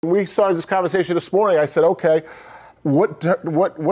When we started this conversation this morning, I said, okay, what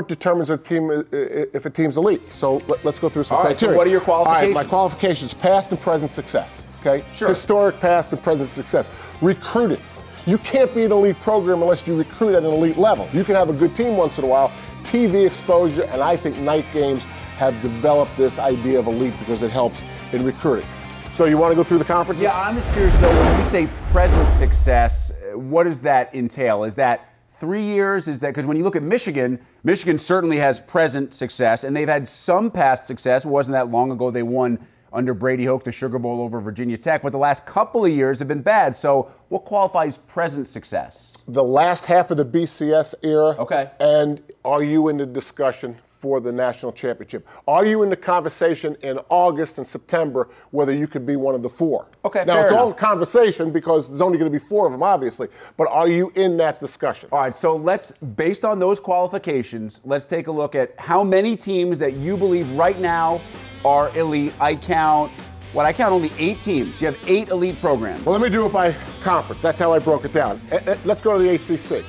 determines a team if a team's elite? So let's go through some criteria. So what are your qualifications? All right, my qualifications: past and present success. Okay, sure. Historic past and present success. Recruiting. You can't be an elite program unless you recruit at an elite level. You can have a good team once in a while. TV exposure, and I think night games have developed this idea of elite because it helps in recruiting. So you want to go through the conferences? Yeah, I'm just curious though, when you say present success, what does that entail? Is that 3 years? Is that, because when you look at Michigan, Michigan certainly has present success, and they've had some past success. It wasn't that long ago they won under Brady Hoke the Sugar Bowl over Virginia Tech, but the last couple of years have been bad. So what qualifies present success? The last half of the BCS era. Okay. And are you in the discussion for the national championship? Are you in the conversation in August and September whether you could be one of the four? Okay, now, fair it's all enough. conversation because there's only going to be four of them, obviously. But are you in that discussion? All right, so let's, based on those qualifications, let's take a look at how many teams that you believe right now are elite. I count only 8 teams. You have 8 elite programs. Well, let me do it by conference. That's how I broke it down. Let's go to the ACC.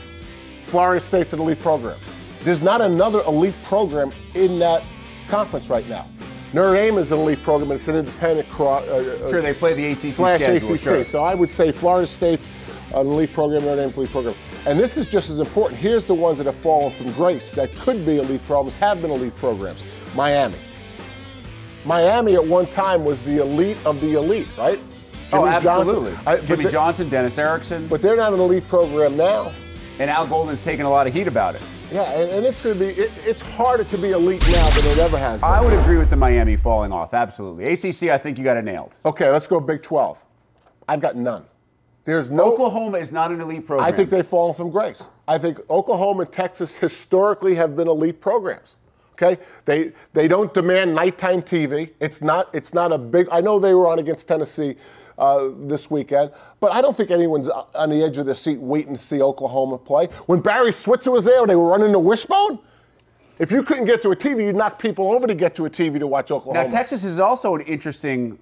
Florida State's an elite program. There's not another elite program in that conference right now. Notre Dame is an elite program, and it's an independent sure, they play the ACC slash schedule, ACC. sure. So I would say Florida State's an elite program, Notre Dame's an elite program. And this is just as important. Here's the ones that have fallen from grace that could be elite programs, have been elite programs. Miami. Miami at one time was the elite of the elite, right? Jimmy absolutely. Johnson, Jimmy Johnson, Dennis Erickson. But they're not an elite program now. And Al Golden's taking a lot of heat about it. Yeah, and it's going to be, it's harder to be elite now than it ever has been. I would agree with the Miami falling off, absolutely. ACC, I think you got it nailed. Okay, let's go Big 12. I've got none. There's no. Oklahoma is not an elite program. I think they've fallen from grace. I think Oklahoma and Texas historically have been elite programs. Okay, they don't demand nighttime TV. It's not a big. I know they were on against Tennessee this weekend, but I don't think anyone's on the edge of their seat waiting to see Oklahoma play. When Barry Switzer was there, they were running the wishbone. If you couldn't get to a TV, you'd knock people over to get to a TV to watch Oklahoma. Now Texas is also an interesting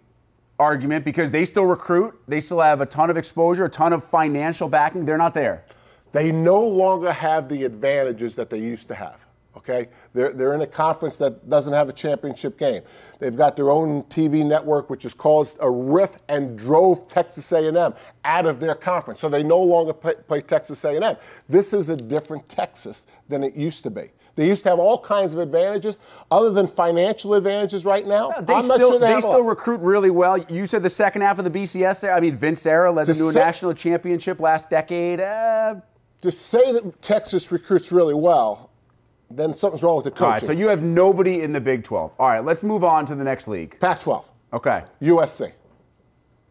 argument because they still recruit. They still have a ton of exposure, a ton of financial backing. They're not there. They no longer have the advantages that they used to have. Okay, they're in a conference that doesn't have a championship game. They've got their own TV network, which has caused a rift and drove Texas A&M out of their conference. So they no longer play Texas A&M. This is a different Texas than it used to be. They used to have all kinds of advantages, other than financial advantages right now. Yeah, they still recruit really well. You said the second half of the BCS there. I mean, Vince Era led them to a national championship last decade. To say that Texas recruits really well, then something's wrong with the coaching. All right, so you have nobody in the Big 12. All right, let's move on to the next league. Pac-12. Okay. USC.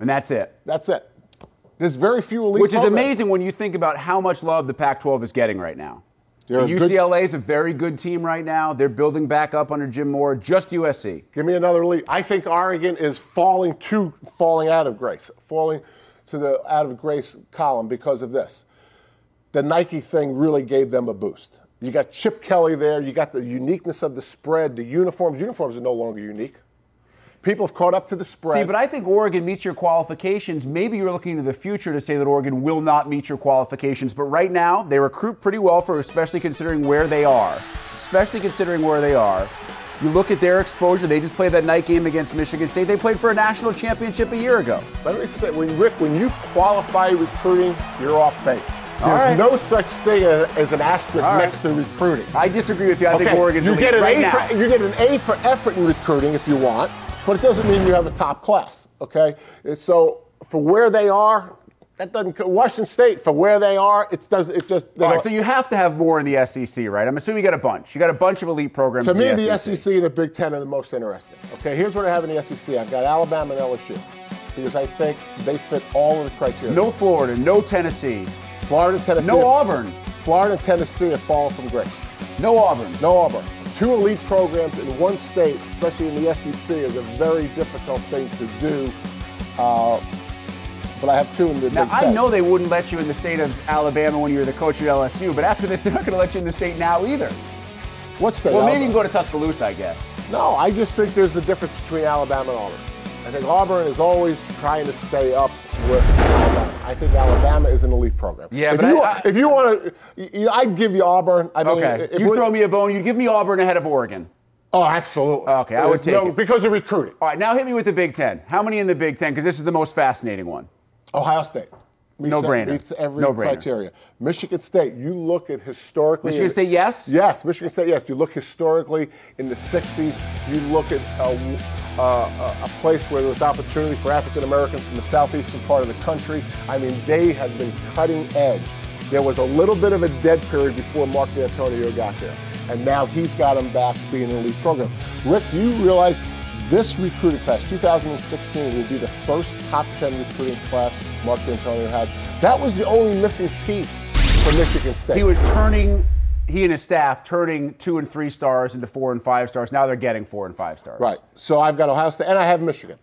And that's it. That's it. There's very few elite Which is programs. amazing when you think about how much love the Pac-12 is getting right now. UCLA is a very good team right now. They're building back up under Jim Moore. Just USC. Give me another elite. I think Oregon is falling out of grace, falling to the out of grace column because of this. The Nike thing really gave them a boost. You got Chip Kelly there. You got the uniqueness of the spread, the uniforms. Uniforms are no longer unique. People have caught up to the spread. See, but I think Oregon meets your qualifications. Maybe you're looking to the future to say that Oregon will not meet your qualifications. But right now, they recruit pretty well, especially considering where they are. You look at their exposure. They just played that night game against Michigan State. They played for a national championship a year ago. Let me say, Rick, when you qualify recruiting, you're off base. There's no such thing as an asterisk next to recruiting. I disagree with you. I think Oregon's you get an right A now. you get an A for effort in recruiting if you want, but it doesn't mean you have a top class. Okay, so for where they are, that doesn't. Washington State for where they are, it just. All right, so you have to have more in the SEC, right? I'm assuming you got a bunch. You got a bunch of elite programs. To me, in the SEC and the Big Ten are the most interesting. Okay, here's what I have in the SEC. I've got Alabama and LSU because I think they fit all of the criteria. No Florida, no Tennessee. Florida and Tennessee. No Auburn. Florida and Tennessee have fallen from grace. No Auburn. No Auburn. 2 elite programs in one state, especially in the SEC, is a very difficult thing to do. But I have 2 in the Big Ten. Now, I know they wouldn't let you in the state of Alabama when you were the coach at LSU, but after this, they're not going to let you in the state now either. What state? Well, maybe you can go to Tuscaloosa, I guess. No, I just think there's a difference between Alabama and Auburn. I think Auburn is always trying to stay up with Alabama. I think Alabama is an elite program. Yeah, if you want to, I'd give you Auburn. I mean, okay. You throw me a bone. You'd give me Auburn ahead of Oregon. Oh, absolutely. Okay, I would take it. Because of recruiting. All right, now hit me with the Big Ten. How many in the Big Ten? Because this is the most fascinating one. Ohio State. Meets every criteria. Michigan State, you look at historically. Michigan State, yes? Yes, Michigan State, yes. You look historically in the 60s, you look at a place where there was opportunity for African Americans from the southeastern part of the country. I mean, they have been cutting edge. There was a little bit of a dead period before Mark D'Antonio got there. And now he's got them back being an elite program. Rick, do you realize this recruiting class, 2016, will be the first top 10 recruiting class Mark D'Antonio has? That was the only missing piece for Michigan State. He and his staff turning 2 and 3 stars into 4 and 5 stars. Now they're getting 4 and 5 stars. Right. So I've got Ohio State, and I have Michigan.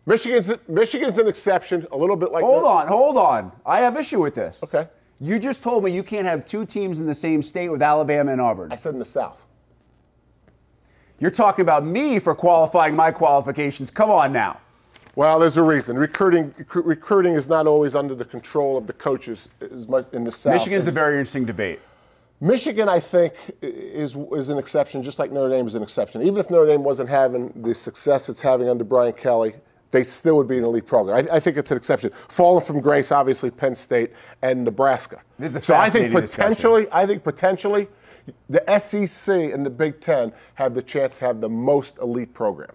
Michigan's an exception, a little bit like. Hold on. I have issue with this. Okay. You just told me you can't have 2 teams in the same state with Alabama and Auburn. I said in the South. You're talking about me for qualifying my qualifications. Come on now. Well, there's a reason. Recruiting is not always under the control of the coaches as much in the South. Michigan's a very interesting debate. Michigan, I think, is an exception, just like Notre Dame is an exception. Even if Notre Dame wasn't having the success it's having under Brian Kelly, they still would be an elite program. I think it's an exception. Fallen from grace, obviously, Penn State and Nebraska. This is a so I think discussion. potentially, the SEC and the Big Ten have the chance to have the most elite programs.